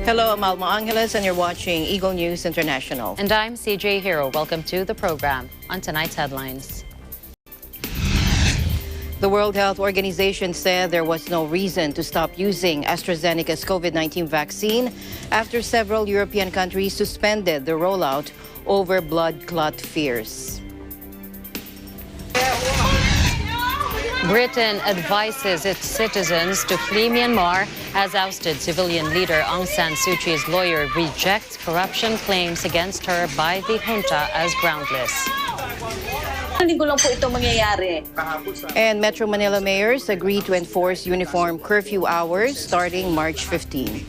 Hello, I'm Alma Angeles, and you're watching Eagle News International. And I'm CJ Hero. Welcome to the program. On tonight's headlines. The World Health Organization said there was no reason to stop using AstraZeneca's COVID-19 vaccine after several European countries suspended the rollout over blood clot fears. Britain advises its citizens to flee Myanmar as ousted civilian leader Aung San Suu Kyi's lawyer rejects corruption claims against her by the junta as groundless. And Metro Manila mayors agree to enforce uniform curfew hours starting March 15.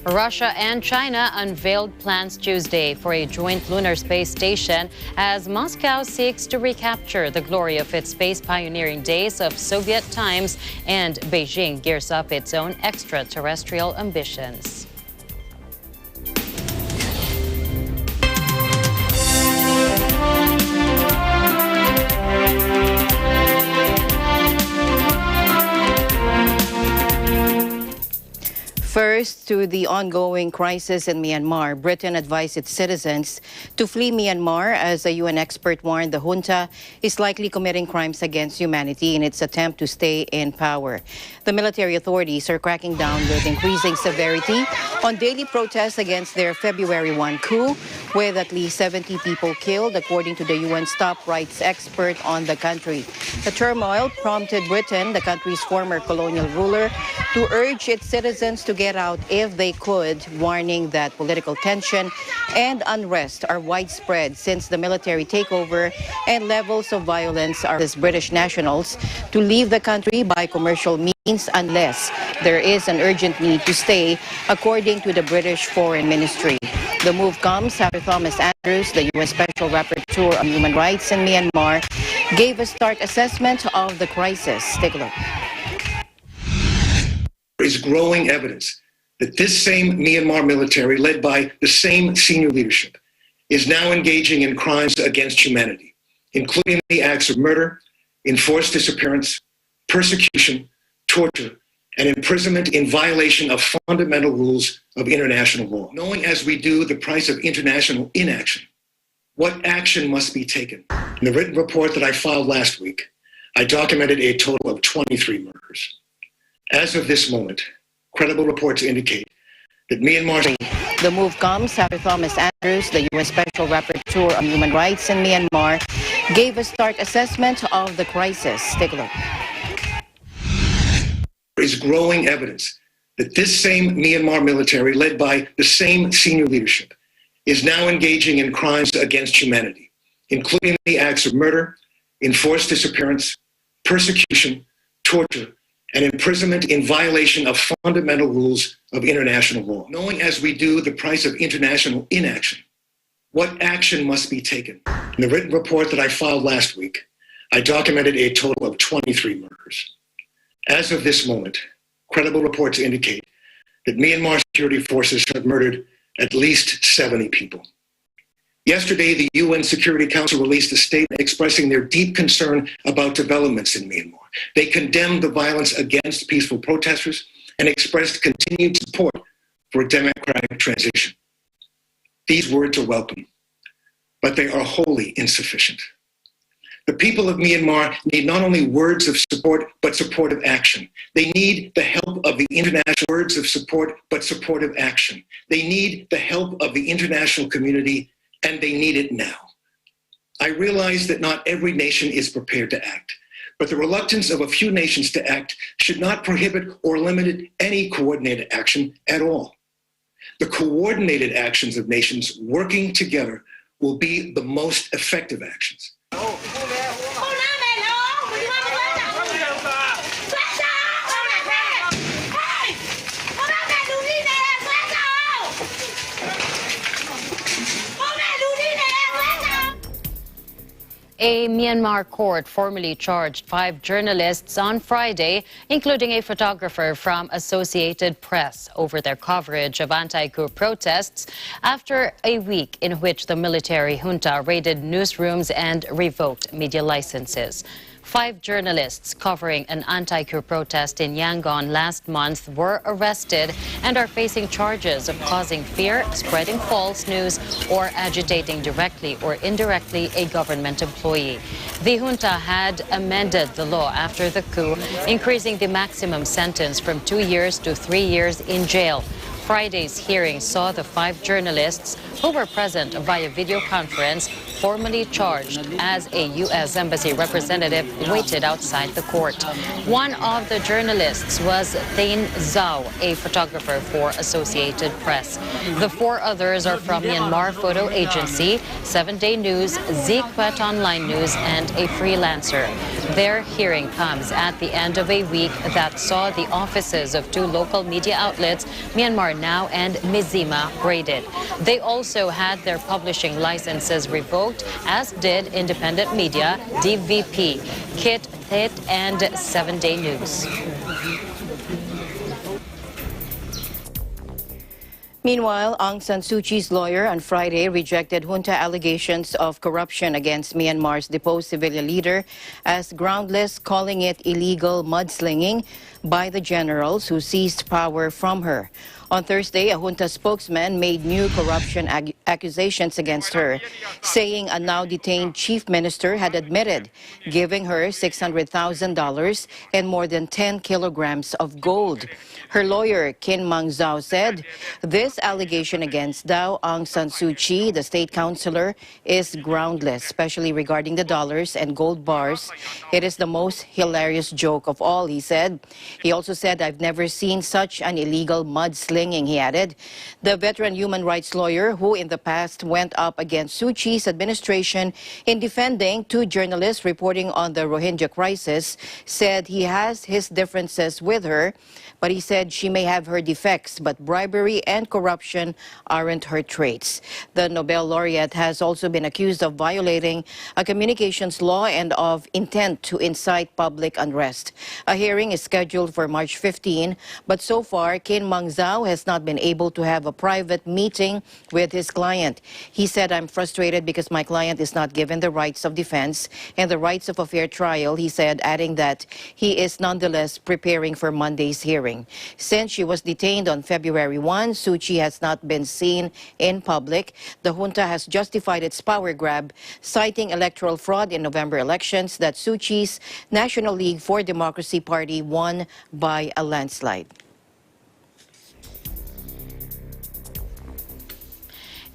Russia and China unveiled plans Tuesday for a joint lunar space station as Moscow seeks to recapture the glory of its space pioneering days of Soviet times and Beijing gears up its own extraterrestrial ambitions. First, to the ongoing crisis in Myanmar, Britain advised its citizens to flee Myanmar as a UN expert warned the junta is likely committing crimes against humanity in its attempt to stay in power. The military authorities are cracking down with increasing severity on daily protests against their February 1 coup, with at least 70 people killed, according to the UN top rights expert on the country. The turmoil prompted Britain, the country's former colonial ruler, to urge its citizens to get out if they could, warning that political tension and unrest are widespread since the military takeover and levels of violence are as British nationals to leave the country by commercial means unless there is an urgent need to stay, according to the British Foreign Ministry. The move comes after Thomas Andrews, the UN Special Rapporteur on Human Rights in Myanmar, gave a stark assessment of the crisis. Take a look. There is growing evidence that this same Myanmar military, led by the same senior leadership, is now engaging in crimes against humanity, including the acts of murder, enforced disappearance, persecution, torture, and imprisonment in violation of fundamental rules of international law. Knowing as we do the price of international inaction, what action must be taken? In the written report that I filed last week, I documented a total of 23 murders. As of this moment, credible reports indicate that Myanmar... The move comes after Thomas Andrews, the UN Special Rapporteur on Human Rights in Myanmar, gave a stark assessment of the crisis. Take a look. There is growing evidence that this same Myanmar military, led by the same senior leadership, is now engaging in crimes against humanity, including the acts of murder, enforced disappearance, persecution, torture, and imprisonment in violation of fundamental rules of international law. Knowing as we do the price of international inaction, what action must be taken? In the written report that I filed last week, I documented a total of 23 murders. As of this moment, credible reports indicate that Myanmar security forces have murdered at least 70 people. Yesterday, the UN Security Council released a statement expressing their deep concern about developments in Myanmar. They condemned the violence against peaceful protesters and expressed continued support for a democratic transition. These words are welcome, but they are wholly insufficient. The people of Myanmar need not only words of support, but supportive action. They need the help of the international words of support, but supportive action. They need the help of the international community, and they need it now. I realize that not every nation is prepared to act, but the reluctance of a few nations to act should not prohibit or limit any coordinated action at all. The coordinated actions of nations working together will be the most effective actions. A Myanmar court formally charged 5 journalists on Friday, including a photographer from Associated Press, over their coverage of anti-coup protests after a week in which the military junta raided newsrooms and revoked media licenses. 5 journalists covering an anti-coup protest in Yangon last month were arrested and are facing charges of causing fear, spreading false news, or agitating directly or indirectly a government employee. The junta had amended the law after the coup, increasing the maximum sentence from 2 years to 3 years in jail. Friday's hearing saw the 5 journalists who were present via video conference formally charged as a U.S. Embassy representative waited outside the court. One of the journalists was Thein Zhao, a photographer for Associated Press. The 4 others are from Myanmar Photo Agency, 7-Day News, Ziquet Online News, and a freelancer. Their hearing comes at the end of a week that saw the offices of 2 local media outlets, Myanmar Now and Mizima, raided. They also had their publishing licenses revoked, as did independent media, DVP, Kit Thit, and 7-Day News. Meanwhile, Aung San Suu Kyi's lawyer on Friday rejected junta allegations of corruption against Myanmar's deposed civilian leader as groundless, calling it illegal mudslinging by the generals who seized power from her. On Thursday, a junta spokesman made new corruption accusations against her, saying a now-detained chief minister had admitted giving her $600,000 and more than 10 kilograms of gold. Her lawyer, Kin Mang Zhao, said this allegation against Daw Aung San Suu Kyi, the state councillor, is groundless, especially regarding the dollars and gold bars. It is the most hilarious joke of all, he said. He also said, "I've never seen such an illegal mudslinging," he added. The veteran human rights lawyer, who in the past went up against Suu Kyi's administration in defending 2 journalists reporting on the Rohingya crisis, said he has his differences with her, but he said she may have her defects, but bribery and corruption aren't her traits. The Nobel laureate has also been accused of violating a communications law and of intent to incite public unrest. A hearing is scheduled for March 15, but so far, Kin Mang Zhao has not been able to have a private meeting with his client. He said, "I'm frustrated because my client is not given the rights of defense and the rights of a fair trial," he said, adding that he is nonetheless preparing for Monday's hearing. Since she was detained on February 1, Suu Kyi has not been seen in public. The junta has justified its power grab, citing electoral fraud in November elections that Suu Kyi's National League for Democracy party won by a landslide.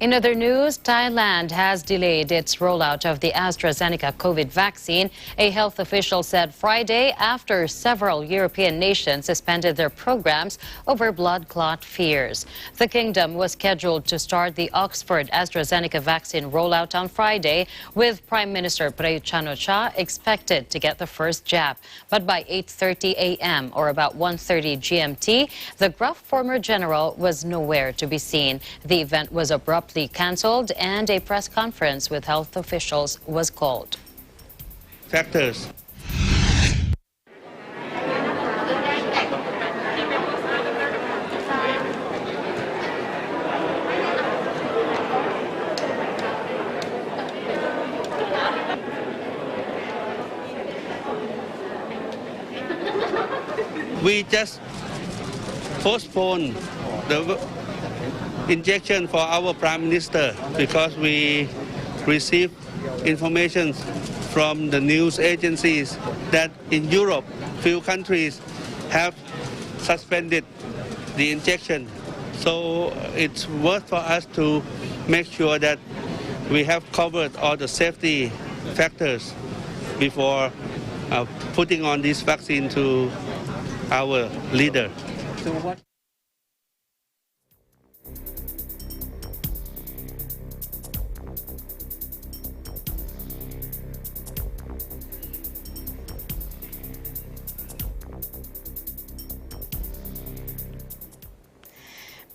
In other news, Thailand has delayed its rollout of the AstraZeneca COVID vaccine, a health official said Friday, after several European nations suspended their programs over blood clot fears. The kingdom was scheduled to start the Oxford AstraZeneca vaccine rollout on Friday, with Prime Minister Prayut Chan-o-cha expected to get the first jab. But by 8:30 a.m. or about 1:30 GMT, the gruff former general was nowhere to be seen. The event was abruptly cancelled and a press conference with health officials was called. Factors. We just postponed the injection for our Prime Minister because we received information from the news agencies that in Europe, few countries have suspended the injection. So it's worth for us to make sure that we have covered all the safety factors before putting on this vaccine to our leader.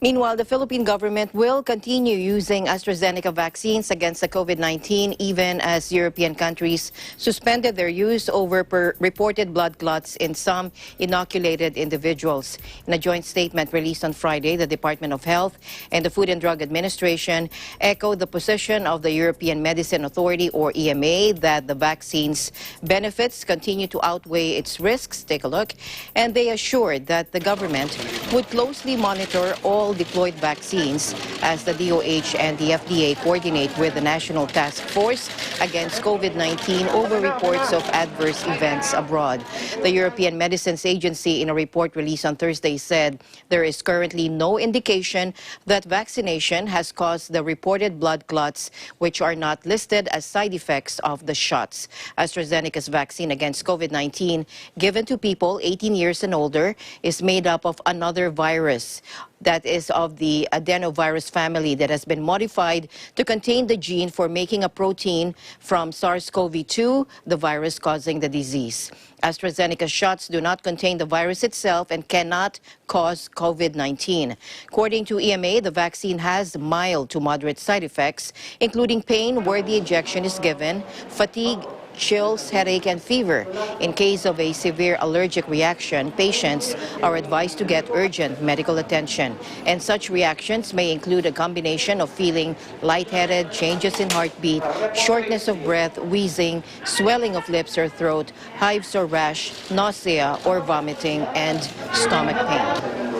Meanwhile, the Philippine government will continue using AstraZeneca vaccines against the COVID-19 even as European countries suspended their use over reported blood clots in some inoculated individuals. In a joint statement released on Friday, the Department of Health and the Food and Drug Administration echoed the position of the European Medicine Authority, or EMA, that the vaccine's benefits continue to outweigh its risks. Take a look. And they assured that the government would closely monitor all deployed vaccines as the DOH and the FDA coordinate with the National Task Force against COVID-19 over reports of adverse events abroad. The European Medicines Agency, in a report released on Thursday, said there is currently no indication that vaccination has caused the reported blood clots, which are not listed as side effects of the shots. AstraZeneca's vaccine against COVID-19 given to people 18 years and older is made up of another virus that is of the adenovirus family that has been modified to contain the gene for making a protein from SARS-CoV-2, the virus causing the disease. AstraZeneca shots do not contain the virus itself and cannot cause COVID-19. According to EMA, the vaccine has mild to moderate side effects, including pain where the injection is given, fatigue, chills, headache, and fever. In case of a severe allergic reaction, patients are advised to get urgent medical attention. And such reactions may include a combination of feeling lightheaded, changes in heartbeat, shortness of breath, wheezing, swelling of lips or throat, hives or rash, nausea or vomiting, and stomach pain.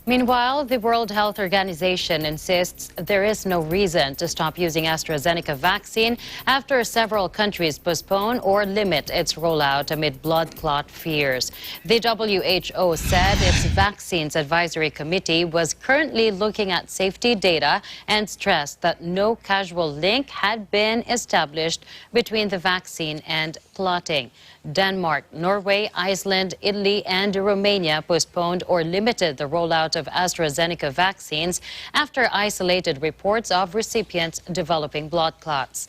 Meanwhile, the World Health Organization insists there is no reason to stop using AstraZeneca vaccine after several countries postpone or limit its rollout amid blood clot fears. The WHO said its Vaccines Advisory Committee was currently looking at safety data and stressed that no causal link had been established between the vaccine and clotting. Denmark, Norway, Iceland, Italy, and Romania postponed or limited the rollout of AstraZeneca vaccines after isolated reports of recipients developing blood clots.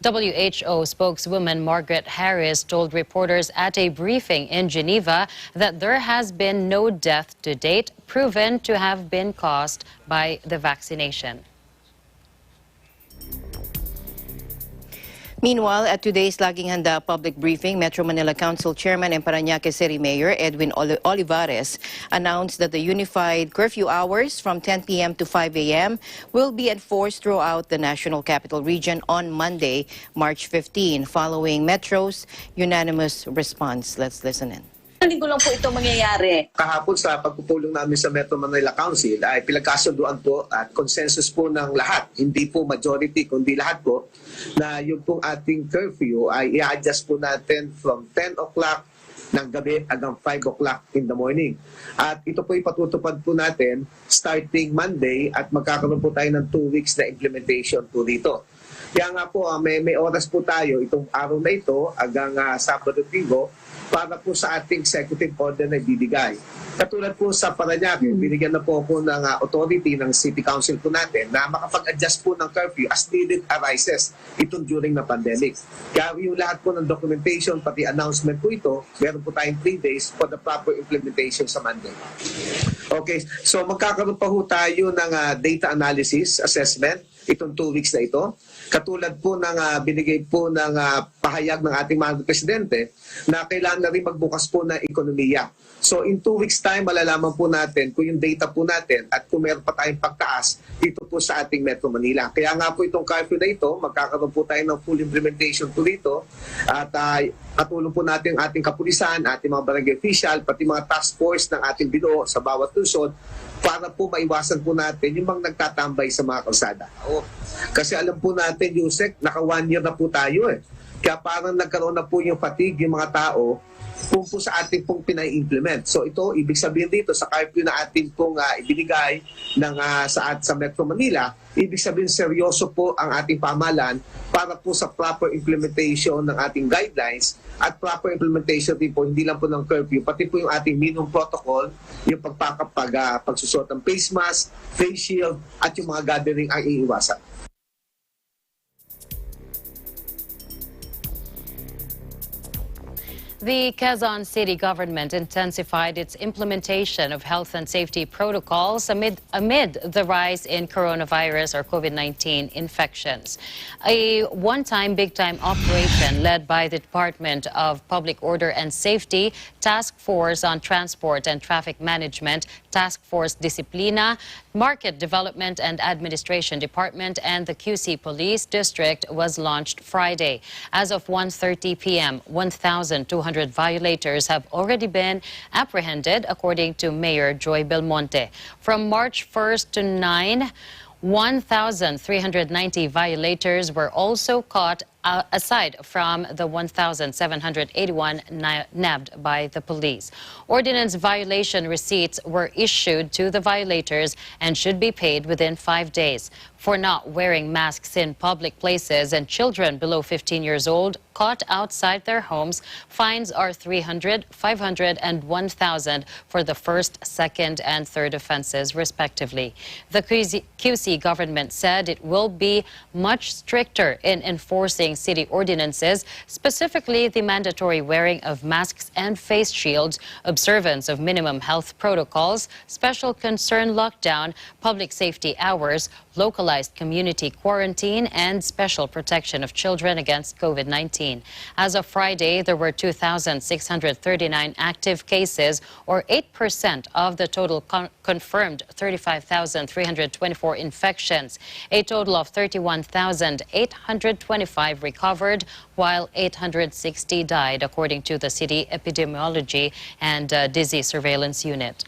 WHO spokeswoman Margaret Harris told reporters at a briefing in Geneva that there has been no death to date proven to have been caused by the vaccination. Meanwhile, at today's Laging Handa public briefing, Metro Manila Council Chairman and Parañaque City Mayor Edwin Olivares announced that the unified curfew hours from 10 p.m. to 5 a.m. will be enforced throughout the National Capital Region on Monday, March 15, following Metro's unanimous response. Let's listen in. Linggo lang po ito mangyayari. Kahapon sa pagpupulong namin sa Metro Manila Council ay pinagkasunduan po at consensus po ng lahat, hindi po majority kundi lahat po, na yung pong ating curfew ay i-adjust po natin from 10 o'clock ng gabi hanggang 5 o'clock in the morning. At ito po ipatutupad po natin starting Monday at magkakaroon po tayo ng 2 weeks na implementation po dito. Kaya nga po may oras po tayo itong araw na ito hanggang Sabado at Linggo para po sa ating executive order na ibibigay. Katulad po sa Parañaque, binigyan na po ako ng authority ng City Council po natin na makapag-adjust po ng curfew as needed arises itong during na pandemic. Kaya yung lahat po ng documentation, pati announcement po ito, meron po tayong 3 days for the proper implementation sa Monday. Okay, so magkakaroon pa po tayo ng data analysis, assessment, itong 2 weeks na ito. Katulad po ng binigay po ng pahayag ng ating mga presidente na kailangan na rin magbukas po ng ekonomiya. So in 2 weeks time, malalaman po natin kung yung data po natin at kung meron pa tayong pagtaas dito po sa ating Metro Manila. Kaya nga po itong curfew na ito, magkakaroon po tayo ng full implementation po dito at katulong po natin ang ating kapulisan, ating mga barangay official, pati mga task force ng ating bino sa bawat lungsod para po maiwasan po natin yung mga nagtatambay sa mga kalsada. Kasi alam po natin, Yusek, naka 1 year na po tayo eh. Kaya parang nagkaroon na po yung fatigue yung mga tao kung po sa ating pong pinai-implement. So ito, ibig sabihin dito, sa curfew na ating pong ibinigay ng, sa Metro Manila, ibig sabihin seryoso po ang ating pamahalaan para po sa proper implementation ng ating guidelines at proper implementation din po, hindi lang po ng curfew, pati po yung ating minimum protocol, yung pagsusuot ng face mask, face shield, at yung mga gathering ang iiwasan. The Quezon City government intensified its implementation of health and safety protocols amid the rise in coronavirus or COVID-19 infections. A one-time big-time operation led by the Department of Public Order and Safety, Task Force on Transport and Traffic Management, Task Force Disciplina, Market Development and Administration Department, and the QC Police District was launched Friday. As of 1:30 p.m., 1,200 violators have already been apprehended, according to Mayor Joy Belmonte. From March 1st to 9, 1,390 violators were also caught, aside from the 1,781 nabbed by the police. Ordinance violation receipts were issued to the violators and should be paid within 5 days. For not wearing masks in public places and children below 15 years old caught outside their homes, fines are 300, 500, and 1,000 for the first, second, and third offenses, respectively. The QC government said it will be much stricter in enforcing city ordinances, specifically the mandatory wearing of masks and face shields, observance of minimum health protocols, special concern lockdown, public safety hours, localized community quarantine, and special protection of children against COVID-19. As of Friday, there were 2,639 active cases, or 8% of the total confirmed 35,324 infections. A total of 31,825 recovered, while 860 died, according to the City Epidemiology and Disease Surveillance Unit.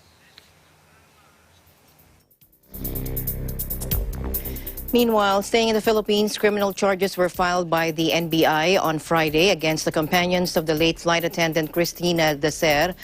Meanwhile, staying in the Philippines, criminal charges were filed by the NBI on Friday against the companions of the late flight attendant Christine Dacera,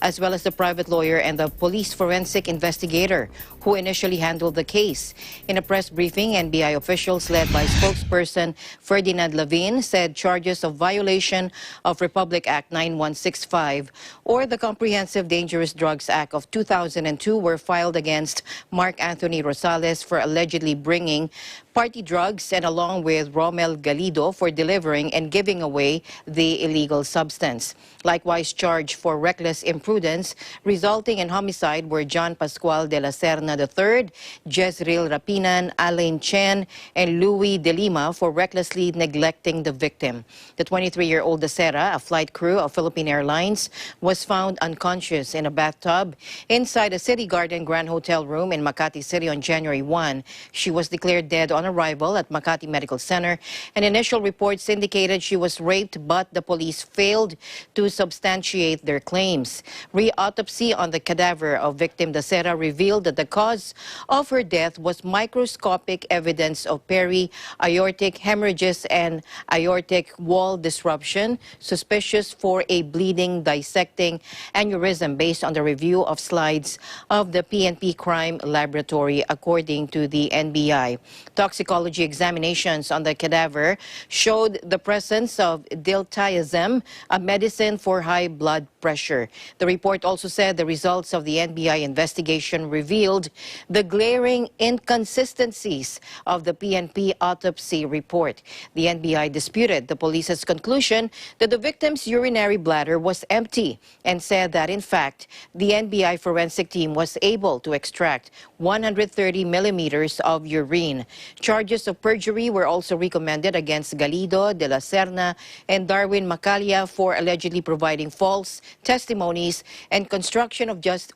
as well as the private lawyer and the police forensic investigator who initially handled the case. In a press briefing, NBI officials led by spokesperson Ferdinand Lavin said charges of violation of Republic Act 9165 or the Comprehensive Dangerous Drugs Act of 2002 were filed against Mark Anthony Rosales for allegedly bringing party drugs and along with Romel Galido for delivering and giving away the illegal substance. Likewise charged for reckless imprudence resulting in homicide were John Pascual de la Serna III, Jezreel Rapinan, Alain Chen, and Louis de Lima for recklessly neglecting the victim. The 23-year-old Dacera, a flight crew of Philippine Airlines, was found unconscious in a bathtub inside a City Garden Grand Hotel room in Makati City on January 1. She was declared dead on arrival at Makati Medical Center, and initial reports indicated she was raped, but the police failed to substantiate their claims. Re-autopsy on the cadaver of victim Dacera revealed that the cause of her death was microscopic evidence of peri-aortic hemorrhages and aortic wall disruption, suspicious for a bleeding dissecting aneurysm based on the review of slides of the PNP Crime Laboratory, according to the NBI. Toxicology examinations on the cadaver showed the presence of diltiazem, a medicine for high blood pressure. The report also said the results of the NBI investigation revealed the glaring inconsistencies of the PNP autopsy report. The NBI disputed the police's conclusion that the victim's urinary bladder was empty and said that, in fact, the NBI forensic team was able to extract 130 millimeters of urine. Charges of perjury were also recommended against Galido, De La Serna, and Darwin Macalia for allegedly providing false testimonies and obstruction of justice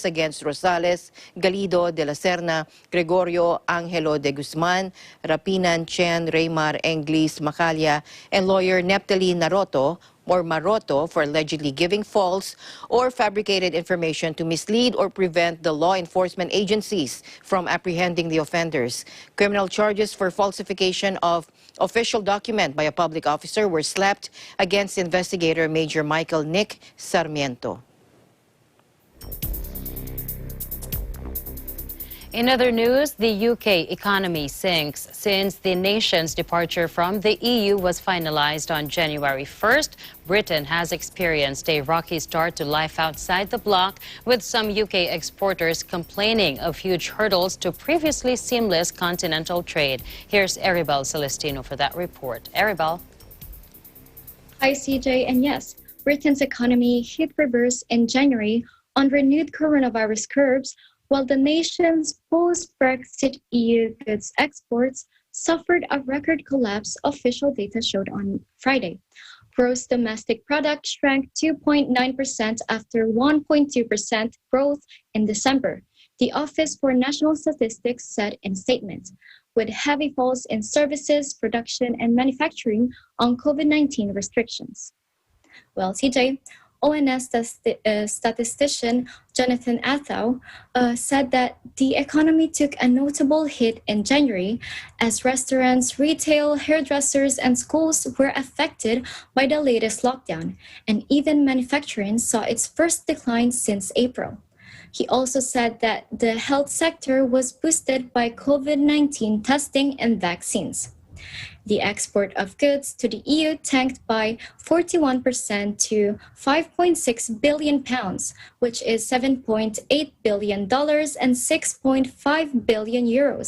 against Rosales, Galido, De La Serna, Gregorio Angelo de Guzman, Rapinan, Chen, Raymar, Englis, Macalia, and lawyer Neptali Maroto for allegedly giving false or fabricated information to mislead or prevent the law enforcement agencies from apprehending the offenders. Criminal charges for falsification of official document by a public officer were slapped against investigator Major Michael Nick Sarmiento. In other news, the UK economy sinks since the nation's departure from the EU was finalized on January 1st. Britain has experienced a rocky start to life outside the bloc, with some UK exporters complaining of huge hurdles to previously seamless continental trade. Here's Aribel Celestino for that report. Aribel. Hi, CJ. And yes, Britain's economy hit reverse in January on renewed coronavirus curbs, while the nation's post-Brexit EU goods exports suffered a record collapse, official data showed on Friday. Gross domestic product shrank 2.9% after 1.2% growth in December, the Office for National Statistics said in a statement, with heavy falls in services, production, and manufacturing on COVID-19 restrictions. Well, CJ, ONS statistician Jonathan Athow said that the economy took a notable hit in January as restaurants, retail, hairdressers, and schools were affected by the latest lockdown, and even manufacturing saw its first decline since April. He also said that the health sector was boosted by COVID-19 testing and vaccines. The export of goods to the EU tanked by 41% to £5.6 billion, which is $7.8 billion and €6.5 billion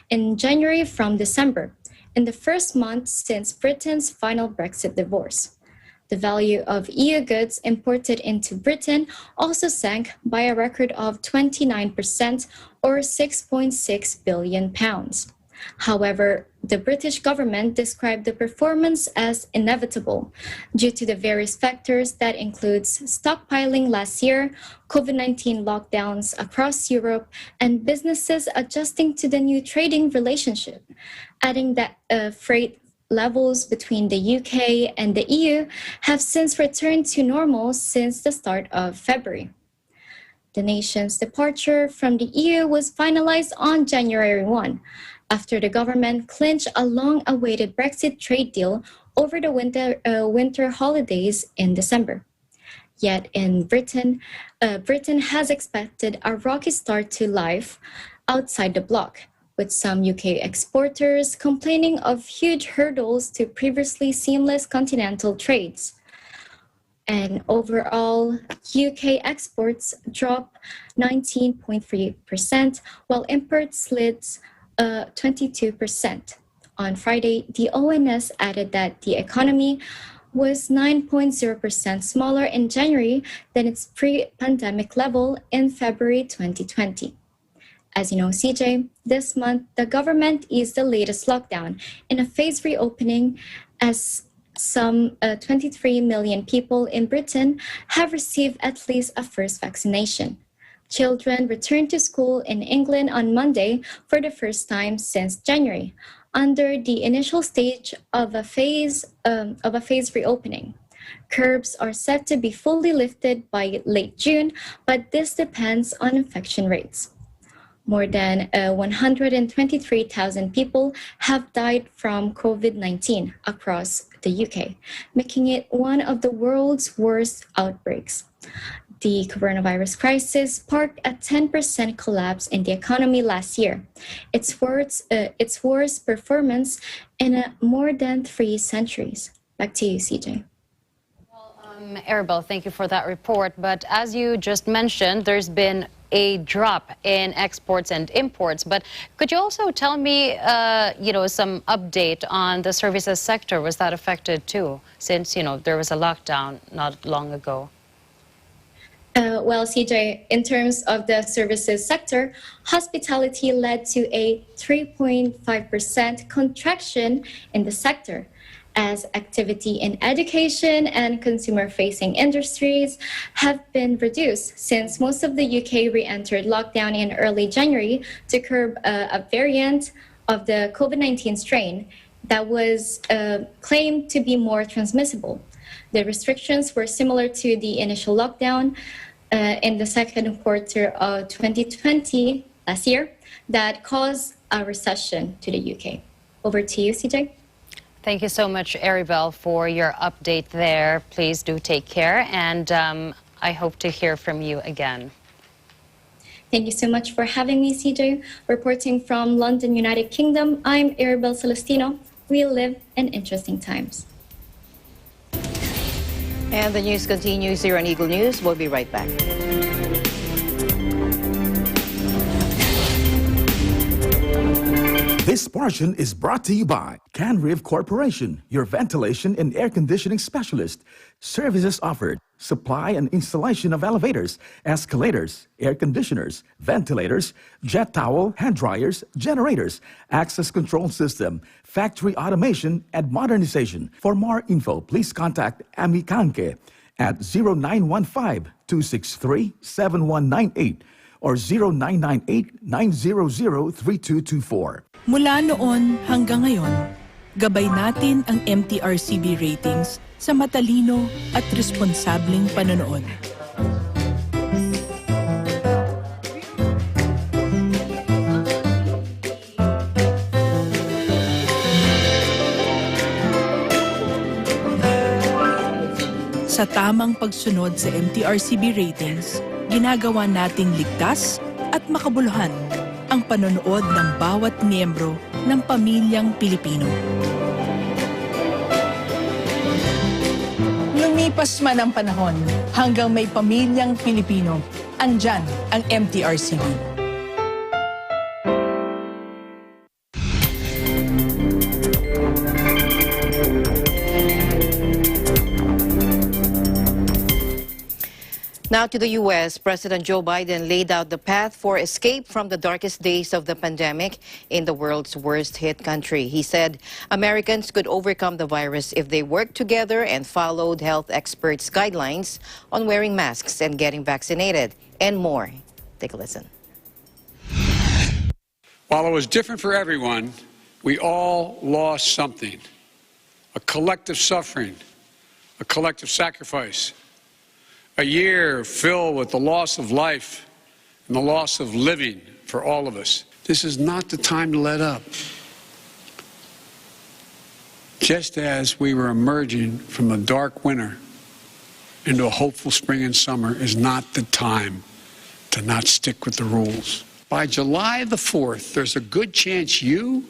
in January from December, in the first month since Britain's final Brexit divorce. The value of EU goods imported into Britain also sank by a record of 29%, or £6.6 billion. However, the British government described the performance as inevitable due to the various factors that includes stockpiling last year, COVID-19 lockdowns across Europe, and businesses adjusting to the new trading relationship, adding that freight levels between the UK and the EU have since returned to normal since the start of February. The nation's departure from the EU was finalized on January 1, after the government clinched a long-awaited Brexit trade deal over the winter holidays in December. Yet in Britain, Britain has expected a rocky start to life outside the bloc, with some UK exporters complaining of huge hurdles to previously seamless continental trades. And overall, UK exports dropped 19.3%, while imports slid 22%. On Friday, the ONS added that the economy was 9.0% smaller in January than its pre-pandemic level in February 2020. As you know, CJ, this month, the government eased the latest lockdown in a phased reopening as some 23 million people in Britain have received at least a first vaccination. Children returned to school in England on Monday for the first time since January, under the initial stage of a phased reopening. Curbs are set to be fully lifted by late June, but this depends on infection rates. More than 123,000 people have died from COVID-19 across the UK, making it one of the world's worst outbreaks. The coronavirus crisis sparked a 10% collapse in the economy last year, its worst performance in more than 3 centuries. Back to you, CJ. Arabelle, thank you for that report. But as you just mentioned, there's been a drop in exports and imports. But could you also tell me, some update on the services sector? Was that affected too, since, there was a lockdown not long ago? Well, CJ, in terms of the services sector, hospitality led to a 3.5% contraction in the sector, as activity in education and consumer-facing industries have been reduced since most of the UK re-entered lockdown in early January to curb a variant of the COVID-19 strain that was claimed to be more transmissible. The restrictions were similar to the initial lockdown in the second quarter of 2020, last year, that caused a recession to the UK. Over to you, CJ. Thank you so much, Arabelle, for your update there. Please do take care, and I hope to hear from you again. Thank you so much for having me, CJ. Reporting from London, United Kingdom, I'm Arabelle Celestino. We live in interesting times. And the news continues here on Eagle News. We'll be right back. This portion is brought to you by Canriv Corporation, your ventilation and air conditioning specialist. Services offered: supply and installation of elevators, escalators, air conditioners, ventilators, jet towel, hand dryers, generators, access control system, factory automation, and modernization. For more info, please contact Ami Kanke at 0915-263-7198 or 0998-900-3224. Mula noon hanggang ngayon, gabay natin ang MTRCB ratings sa matalino at responsableng panonood. Sa tamang pagsunod sa MTRCB ratings, ginagawa nating ligtas at makabuluhan ang panonood ng bawat miyembro ng pamilyang Pilipino. Lumipas man ang panahon, hanggang may pamilyang Pilipino, andyan ang MTRCB. Now to the U.S., President Joe Biden laid out the path for escape from the darkest days of the pandemic in the world's worst-hit country. He said Americans could overcome the virus if they worked together and followed health experts' guidelines on wearing masks and getting vaccinated, and more. Take a listen. While it was different for everyone, we all lost something. A collective suffering, a collective sacrifice. A year filled with the loss of life and the loss of living for all of us. This is not the time to let up. Just as we were emerging from a dark winter into a hopeful spring and summer is not the time to not stick with the rules. By July the 4th, there's a good chance you,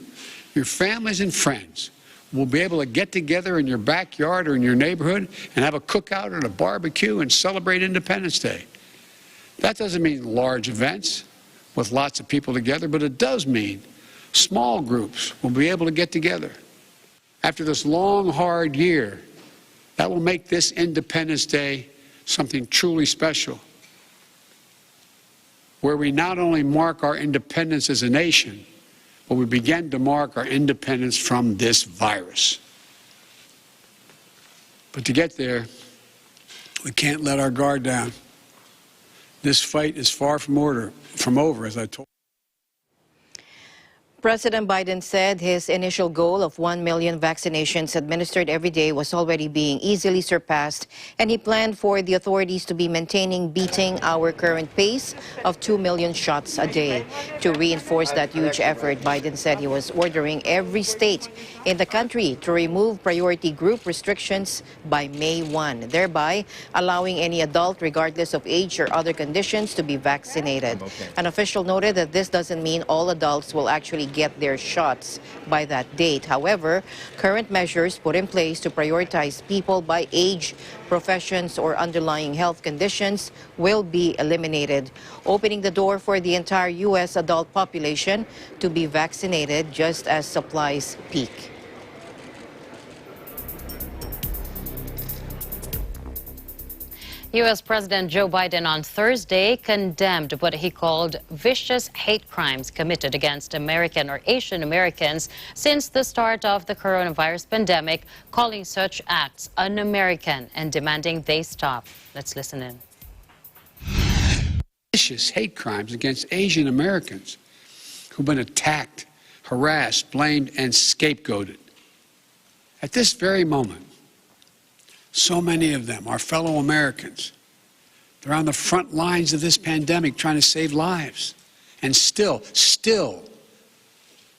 your families and friends will be able to get together in your backyard or in your neighborhood and have a cookout or a barbecue and celebrate Independence Day. That doesn't mean large events with lots of people together, but it does mean small groups will be able to get together. After this long, hard year, that will make this Independence Day something truly special, where we not only mark our independence as a nation, but we begin to mark our independence from this virus. But to get there, we can't let our guard down. This fight is far from over, as I told you. President Biden said his initial goal of 1 million vaccinations administered every day was already being easily surpassed, and he planned for the authorities to be beating our current pace of 2 million shots a day. To reinforce that huge effort, Biden said he was ordering every state in the country to remove priority group restrictions by May 1, thereby allowing any adult, regardless of age or other conditions, to be vaccinated. An official noted that this doesn't mean all adults will actually get their shots by that date. However, current measures put in place to prioritize people by age, professions, or underlying health conditions will be eliminated, opening the door for the entire U.S. adult population to be vaccinated just as supplies peak. U.S. President Joe Biden on Thursday condemned what he called vicious hate crimes committed against American or Asian Americans since the start of the coronavirus pandemic, calling such acts un-American and demanding they stop. Let's listen in. Vicious hate crimes against Asian Americans who've been attacked, harassed, blamed, and scapegoated. At this very moment, so many of them are fellow Americans. They're on the front lines of this pandemic trying to save lives. And still,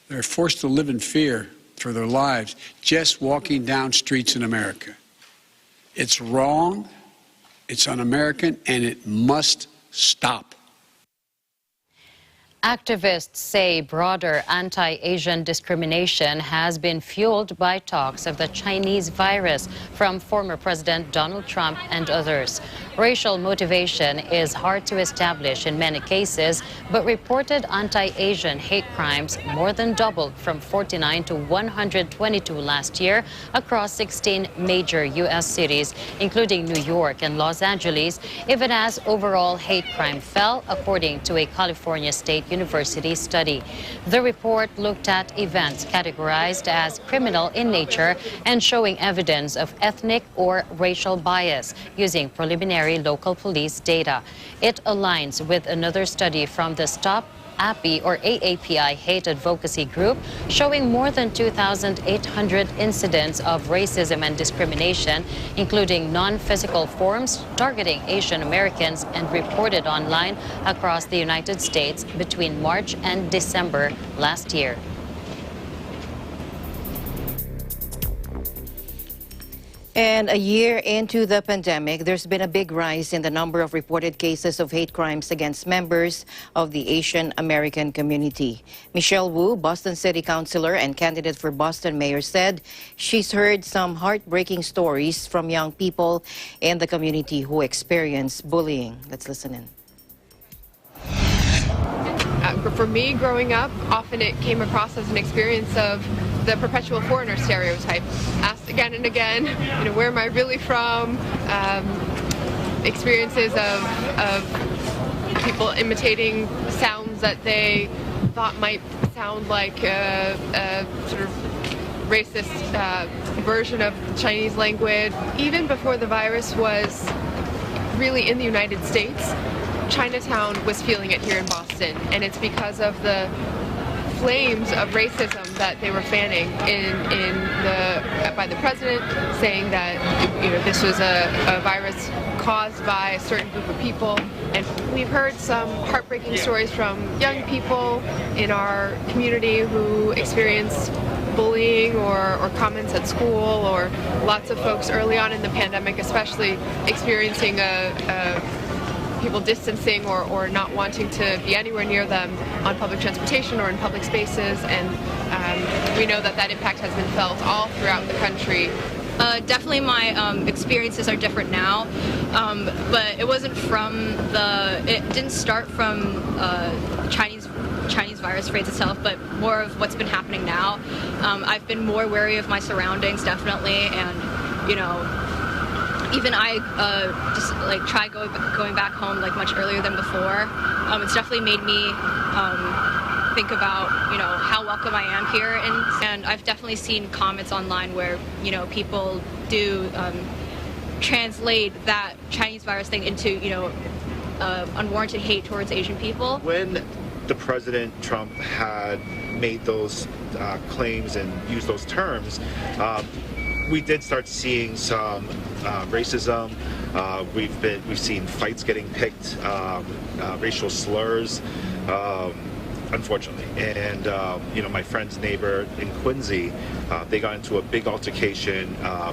they're forced to live in fear for their lives just walking down streets in America. It's wrong, it's un-American, and it must stop. Activists say broader anti-Asian discrimination has been fueled by talks of the Chinese virus from former President Donald Trump and others. Racial motivation is hard to establish in many cases, but reported anti-Asian hate crimes more than doubled from 49 to 122 last year across 16 major U.S. cities, including New York and Los Angeles, even as overall hate crime fell, according to a California State University study. The report looked at events categorized as criminal in nature and showing evidence of ethnic or racial bias using preliminary local police data. It aligns with another study from the Stop API or AAPI hate advocacy group showing more than 2,800 incidents of racism and discrimination, including non-physical forms targeting Asian Americans and reported online across the United States between March and December last year. And a year into the pandemic, there's been a big rise in the number of reported cases of hate crimes against members of the Asian American community. Michelle Wu, Boston City Councilor and candidate for Boston Mayor, said she's heard some heartbreaking stories from young people in the community who experience bullying. Let's listen in. For me, growing up, often it came across as an experience of the perpetual foreigner stereotype. Asked again and again, where am I really from? Experiences of people imitating sounds that they thought might sound like a sort of racist version of Chinese language. Even before the virus was really in the United States, Chinatown was feeling it here in Boston, and it's because of the flames of racism that they were fanning by the president, saying that this was a virus caused by a certain group of people. And we've heard some heartbreaking stories from young people in our community who experienced bullying or comments at school, or lots of folks early on in the pandemic especially experiencing people distancing or not wanting to be anywhere near them on public transportation or in public spaces, and we know that impact has been felt all throughout the country. Definitely my experiences are different now, but it wasn't it didn't start from Chinese virus phrase itself, but more of what's been happening now. I've been more wary of my surroundings, definitely, and even I just try going back home much earlier than before. It's definitely made me think about how welcome I am here, and I've definitely seen comments online where people do translate that Chinese virus thing into unwarranted hate towards Asian people. When the President Trump had made those claims and used those terms, we did start seeing some racism. We've seen fights getting picked, racial slurs, unfortunately. And my friend's neighbor in Quincy, they got into a big altercation.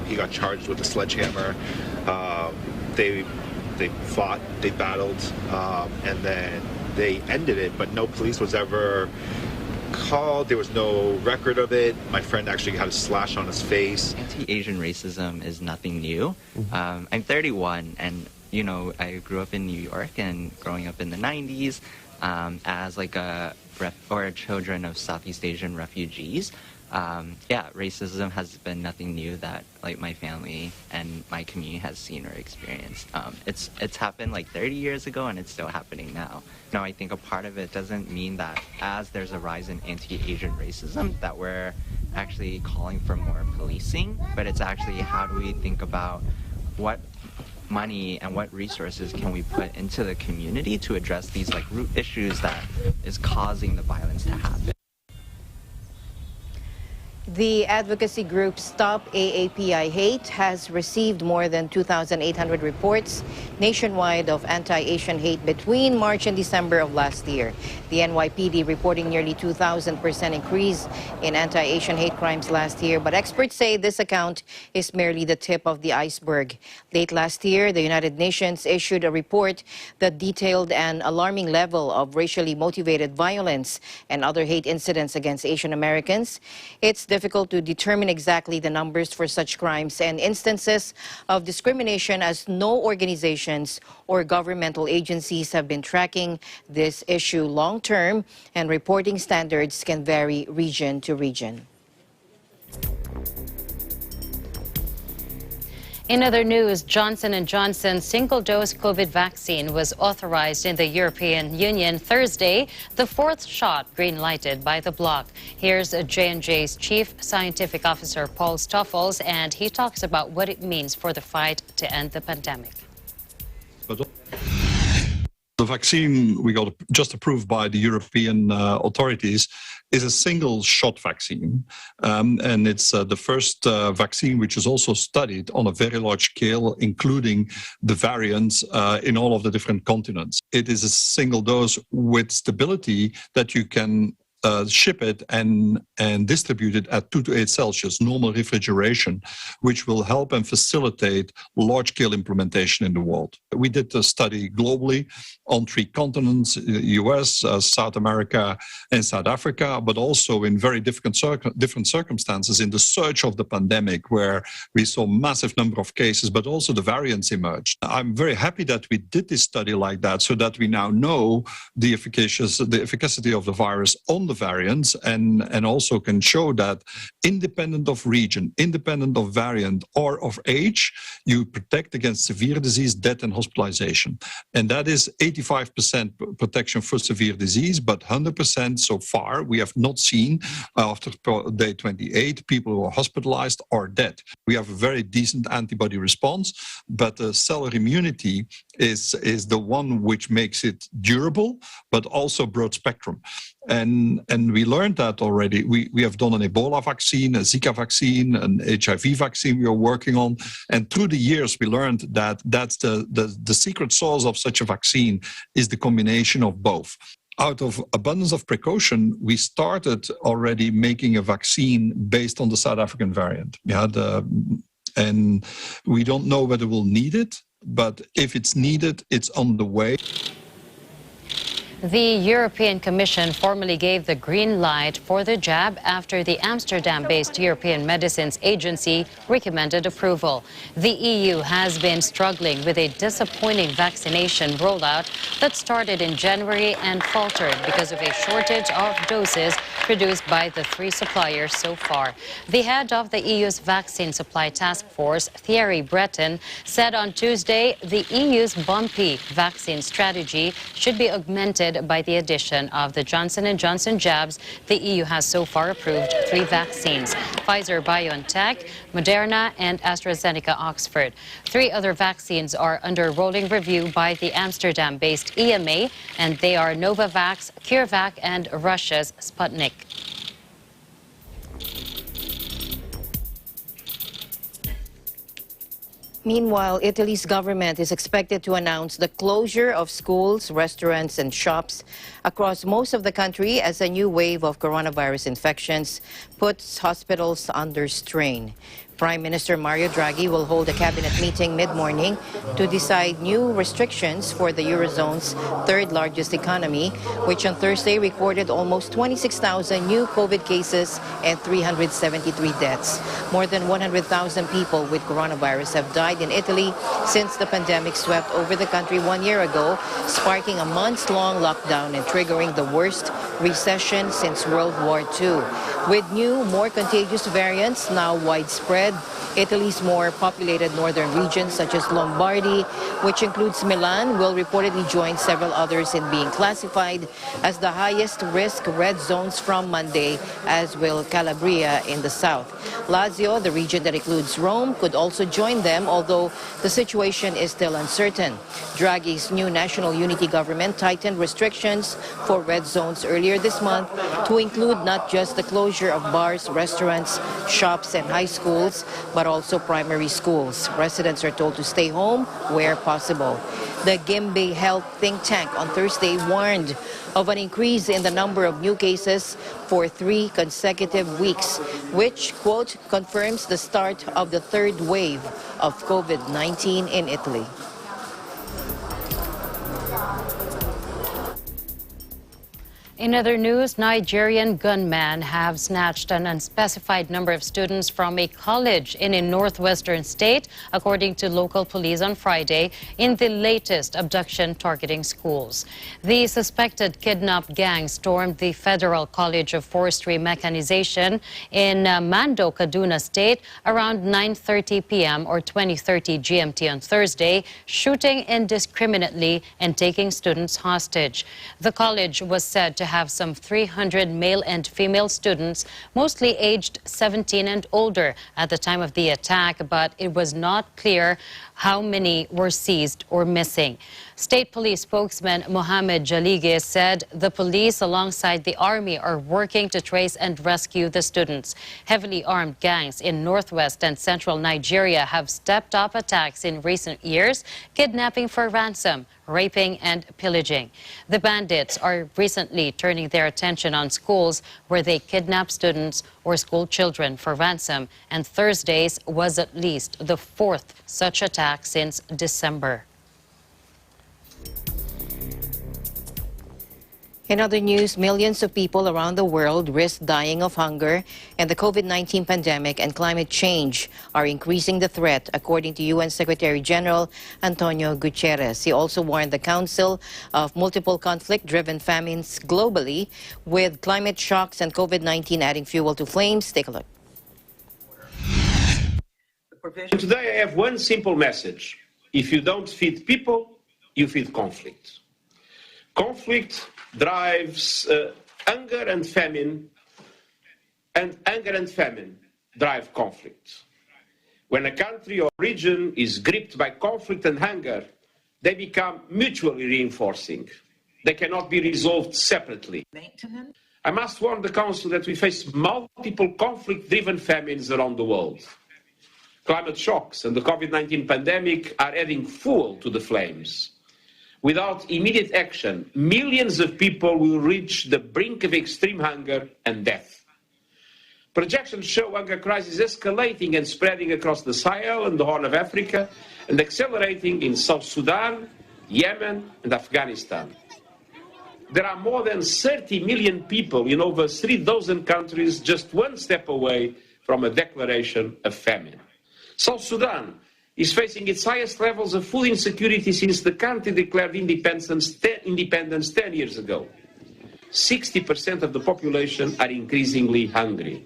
He got charged with a sledgehammer. They fought, they battled, and then they ended it. But no police was ever called. There was no record of it. My friend actually had a slash on his face. Anti-Asian racism is nothing new. I'm 31, and I grew up in New York, and growing up in the 90s as a children of Southeast Asian refugees. Racism has been nothing new that my family and my community has seen or experienced. It's happened 30 years ago, and it's still happening now. I think a part of it doesn't mean that as there's a rise in anti-Asian racism that we're actually calling for more policing, but it's actually how do we think about what money and what resources can we put into the community to address these root issues that is causing the violence to happen. The advocacy group Stop AAPI Hate has received more than 2,800 reports nationwide of anti-Asian hate between March and December of last year. The NYPD reporting nearly 2,000% increase in anti-Asian hate crimes last year, but experts say this account is merely the tip of the iceberg. Late last year, the United Nations issued a report that detailed an alarming level of racially motivated violence and other hate incidents against Asian Americans. It's difficult difficult to determine exactly the numbers for such crimes and instances of discrimination, as no organizations or governmental agencies have been tracking this issue long term, and reporting standards can vary region to region. In other news, Johnson & Johnson's single-dose COVID vaccine was authorized in the European Union Thursday, the fourth shot green-lighted by the bloc. Here's J&J's Chief Scientific Officer, Paul Stoffels, and he talks about what it means for the fight to end the pandemic. The vaccine we got just approved by the European authorities is a single-shot vaccine, and it's the first vaccine which is also studied on a very large scale, including the variants in all of the different continents. It is a single dose with stability that you can ship it and distribute it at 2 to 8 Celsius, normal refrigeration, which will help and facilitate large-scale implementation in the world. We did a study globally on 3 continents, US, South America, and South Africa, but also in very different circumstances in the surge of the pandemic, where we saw massive number of cases, but also the variants emerged. I'm very happy that we did this study like that, so that we now know the efficacy of the virus on the variants, and also can show that independent of region, independent of variant or of age, you protect against severe disease, death and hospitalization. And that is 85% protection for severe disease, but 100% so far we have not seen after day 28 people who are hospitalized or dead. We have a very decent antibody response, but the cellular immunity is the one which makes it durable, but also broad spectrum. And we learned that already. We have done an Ebola vaccine, a Zika vaccine, an HIV vaccine we are working on. And through the years, we learned that that's the secret sauce of such a vaccine is the combination of both. Out of abundance of precaution, we started already making a vaccine based on the South African variant. And we don't know whether we'll need it, but if it's needed, it's on the way. The European Commission formally gave the green light for the jab after the Amsterdam-based European Medicines Agency recommended approval. The EU has been struggling with a disappointing vaccination rollout that started in January and faltered because of a shortage of doses produced by the 3 suppliers so far. The head of the EU's Vaccine Supply Task Force, Thierry Breton, said on Tuesday the EU's bumpy vaccine strategy should be augmented by the addition of the Johnson & Johnson jabs. The EU has so far approved 3 vaccines: Pfizer-BioNTech, Moderna, and AstraZeneca Oxford. 3 other vaccines are under rolling review by the Amsterdam-based EMA, and they are Novavax, CureVac, and Russia's Sputnik. Meanwhile, Italy's government is expected to announce the closure of schools, restaurants, and shops across most of the country as a new wave of coronavirus infections puts hospitals under strain. Prime Minister Mario Draghi will hold a cabinet meeting mid-morning to decide new restrictions for the Eurozone's 3rd largest economy, which on Thursday recorded almost 26,000 new COVID cases and 373 deaths. More than 100,000 people with coronavirus have died in Italy since the pandemic swept over the country 1 year ago, sparking a months-long lockdown and triggering the worst recession since World War II. With new, more contagious variants now widespread, Italy's more populated northern regions such as Lombardy, which includes Milan, will reportedly join several others in being classified as the highest risk red zones from Monday, as will Calabria in the south. Lazio, the region that includes Rome, could also join them, although the situation is still uncertain. Draghi's new national unity government tightened restrictions for red zones earlier this month to include not just the closure of bars, restaurants, shops, and high schools, but also primary schools. Residents are told to stay home where possible. The Gimbe Health think tank on Thursday warned of an increase in the number of new cases for 3 consecutive weeks, which, quote, confirms the start of the 3rd wave of COVID-19 in Italy. In other news, Nigerian gunmen have snatched an unspecified number of students from a college in a northwestern state, according to local police on Friday, in the latest abduction targeting schools. The suspected kidnapped gang stormed the Federal College of Forestry Mechanization in Mando, Kaduna State around 9:30 p.m. or 20:30 GMT on Thursday, shooting indiscriminately and taking students hostage. The college was said to have some 300 male and female students, mostly aged 17 and older at the time of the attack, but it was not clear how many were seized or missing. State Police spokesman Mohammed Jalige said the police alongside the army are working to trace and rescue the students. Heavily armed gangs in northwest and central Nigeria have stepped up attacks in recent years, kidnapping for ransom, raping and pillaging. The bandits are recently turning their attention on schools where they kidnap students or school children for ransom, and Thursday's was at least the fourth such attack since December. In other news, millions of people around the world risk dying of hunger, and the COVID-19 pandemic and climate change are increasing the threat, according to UN Secretary General Antonio Guterres. He also warned the Council of multiple conflict-driven famines globally, with climate shocks and COVID-19 adding fuel to flames. Take a look. Today I have one simple message. If you don't feed people, you feed conflict. Conflict drives hunger and famine drive conflict. When a country or region is gripped by conflict and hunger, they become mutually reinforcing. They cannot be resolved separately. I must warn the Council that we face multiple conflict-driven famines around the world. Climate shocks and the COVID-19 pandemic are adding fuel to the flames. Without immediate action, millions of people will reach the brink of extreme hunger and death. Projections show hunger crisis escalating and spreading across the Sahel and the Horn of Africa, and accelerating in South Sudan, Yemen, and Afghanistan. There are more than 30 million people in over 3,000 countries just one step away from a declaration of famine. South Sudan is facing its highest levels of food insecurity since the country declared independence 10 years ago. 60% of the population are increasingly hungry.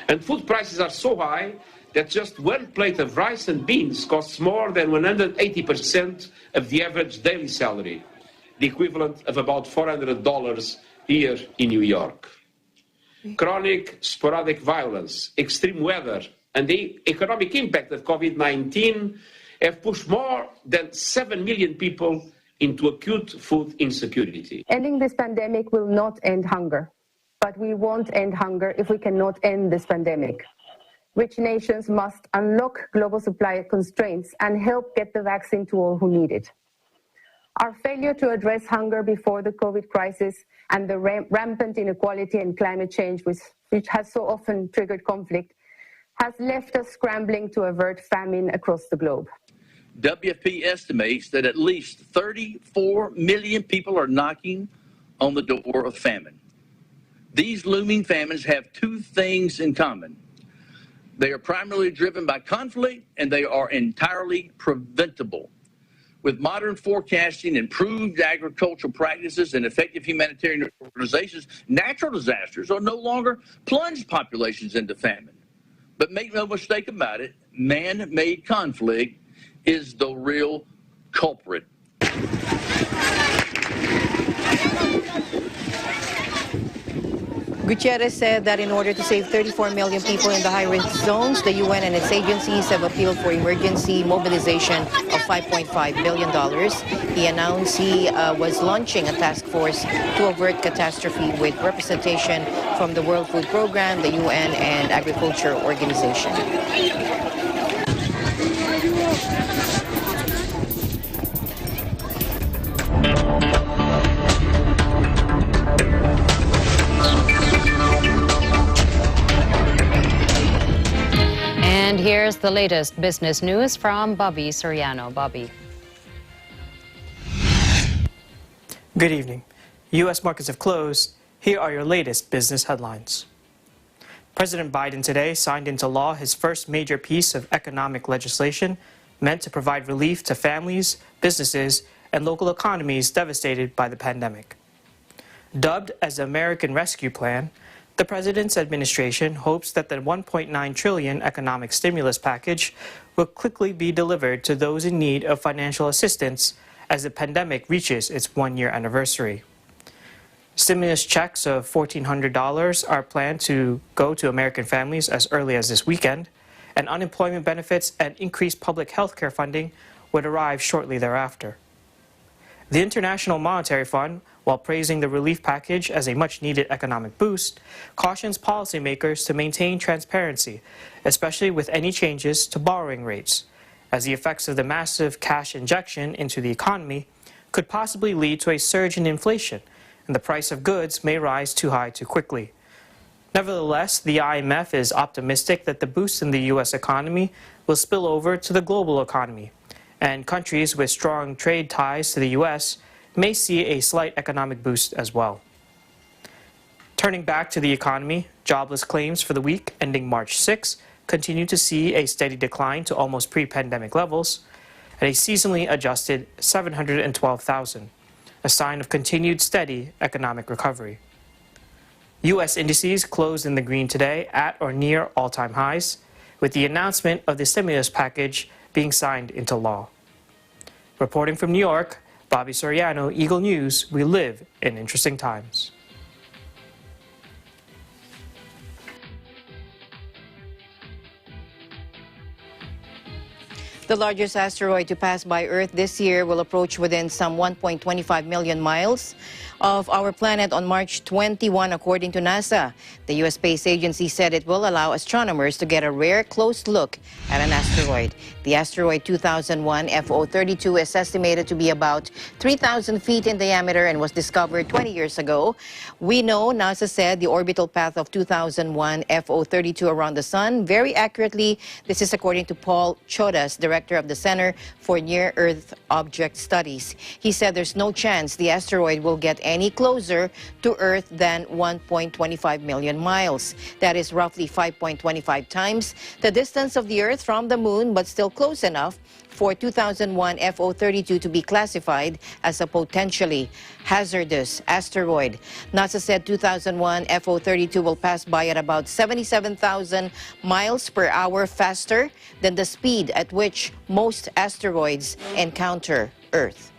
And food prices are so high that just one plate of rice and beans costs more than 180% of the average daily salary, the equivalent of about $400 here in New York. Chronic sporadic violence, extreme weather, and the economic impact of COVID-19 have pushed more than 7 million people into acute food insecurity. Ending this pandemic will not end hunger, but we won't end hunger if we cannot end this pandemic. Rich nations must unlock global supply constraints and help get the vaccine to all who need it. Our failure to address hunger before the COVID crisis and the rampant inequality and climate change, which has so often triggered conflict, has left us scrambling to avert famine across the globe. WFP estimates that at least 34 million people are knocking on the door of famine. These looming famines have two things in common. They are primarily driven by conflict, and they are entirely preventable. With modern forecasting, improved agricultural practices, and effective humanitarian organizations, natural disasters will no longer plunge populations into famine. But make no mistake about it, man-made conflict is the real culprit. Gutierrez said that in order to save 34 million people in the high-risk zones, the UN and its agencies have appealed for emergency mobilization of $5.5 billion. He announced he was launching a task force to avert catastrophe with representation from the World Food Program, the UN, and Agriculture Organization. And here's the latest business news from Bobby Soriano. Bobby. Good evening. U.S. markets have closed Here are your latest business headlines. President Biden today signed into law his first major piece of economic legislation meant to provide relief to families, businesses, and local economies devastated by the pandemic. Dubbed as the American Rescue Plan, the president's administration hopes that the $1.9 trillion economic stimulus package will quickly be delivered to those in need of financial assistance as the pandemic reaches its one-year anniversary. Stimulus checks of $1,400 are planned to go to American families as early as this weekend, and unemployment benefits and increased public health care funding would arrive shortly thereafter. The International Monetary Fund, while praising the relief package as a much-needed economic boost, cautions policymakers to maintain transparency, especially with any changes to borrowing rates, as the effects of the massive cash injection into the economy could possibly lead to a surge in inflation, and the price of goods may rise too high too quickly. Nevertheless, the IMF is optimistic that the boost in the U.S. economy will spill over to the global economy, and countries with strong trade ties to the U.S. may see a slight economic boost as well. Turning back to the economy, jobless claims for the week ending March 6 continue to see a steady decline to almost pre-pandemic levels at a seasonally adjusted 712,000, a sign of continued steady economic recovery. U.S. indices closed in the green today at or near all-time highs, with the announcement of the stimulus package being signed into law. Reporting from New York, Bobby Soriano, Eagle News, we live in interesting times. The largest asteroid to pass by Earth this year will approach within some 1.25 million miles of our planet on March 21, according to NASA. The U.S. Space Agency said it will allow astronomers to get a rare close look at an asteroid. The asteroid 2001 FO32 is estimated to be about 3,000 feet in diameter and was discovered 20 years ago. We know, NASA said, the orbital path of 2001 FO32 around the Sun very accurately. This is according to Paul Chodas, director of the Center for Near-Earth Object Studies. He said there's no chance the asteroid will get any closer to Earth than 1.25 million miles. That is roughly 5.25 times the distance of the Earth from the Moon, but still close enough for 2001 FO32 to be classified as a potentially hazardous asteroid. NASA said 2001 FO32 will pass by at about 77,000 miles per hour faster than the speed at which most asteroids encounter Earth.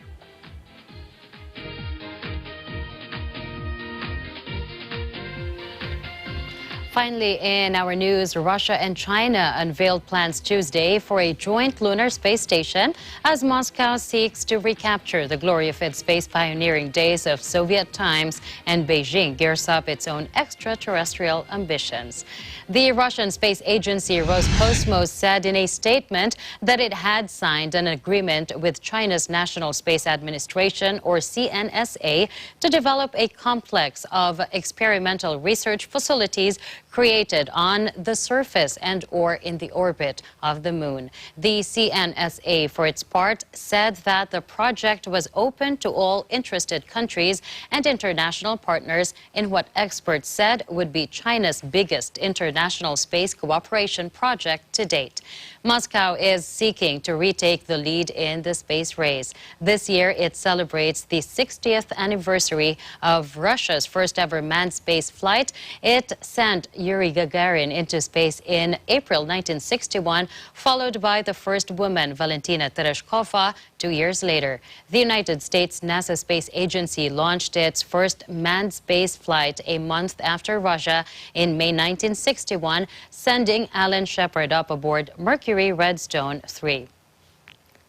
Finally, in our news, Russia and China unveiled plans Tuesday for a joint lunar space station as Moscow seeks to recapture the glory of its space pioneering days of Soviet times and Beijing gears up its own extraterrestrial ambitions. The Russian space agency Roscosmos said in a statement that it had signed an agreement with China's National Space Administration, or CNSA, to develop a complex of experimental research facilities created on the surface and or in the orbit of the Moon. The CNSA, for its part, said that the project was open to all interested countries and international partners in what experts said would be China's biggest international space cooperation project to date. Moscow is seeking to retake the lead in the space race. This year, it celebrates the 60th anniversary of Russia's first ever manned space flight. It sent Yuri Gagarin into space in April 1961, followed by the first woman, Valentina Tereshkova, 2 years later. The United States NASA Space Agency launched its first manned space flight a month after Russia in May 1961, sending Alan Shepard up aboard Mercury Redstone 3.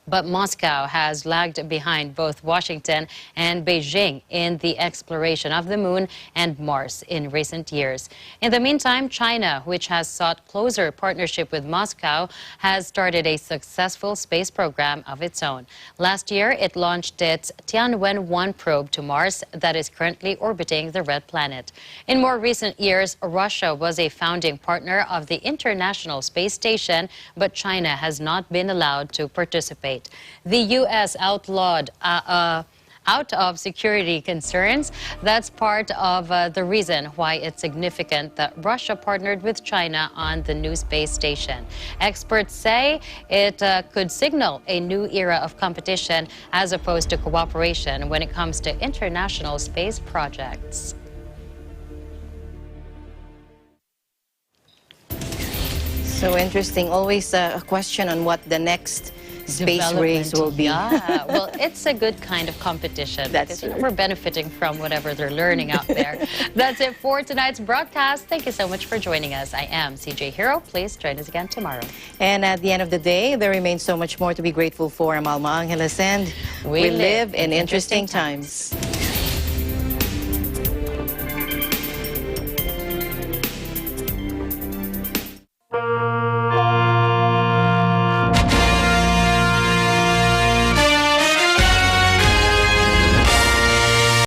But Moscow has lagged behind both Washington and Beijing in the exploration of the Moon and Mars in recent years. In the meantime, China, which has sought closer partnership with Moscow, has started a successful space program of its own. Last year, it launched its Tianwen-1 probe to Mars that is currently orbiting the red planet. In more recent years, Russia was a founding partner of the International Space Station, but China has not been allowed to participate. The U.S. outlawed out of security concerns. That's part of the reason why it's significant that Russia partnered with China on the new space station. Experts say it could signal a new era of competition as opposed to cooperation when it comes to international space projects. So interesting. Always a question on what the next space race will be. Yeah, well, it's a good kind of competition. That's because true. we're benefiting from whatever they're learning out there. That's it for tonight's broadcast. Thank you so much for joining us. I am CJ Hero. Please join us again tomorrow. And at the end of the day, there remains so much more to be grateful for. I'm Alma Angeles, and we live in interesting times.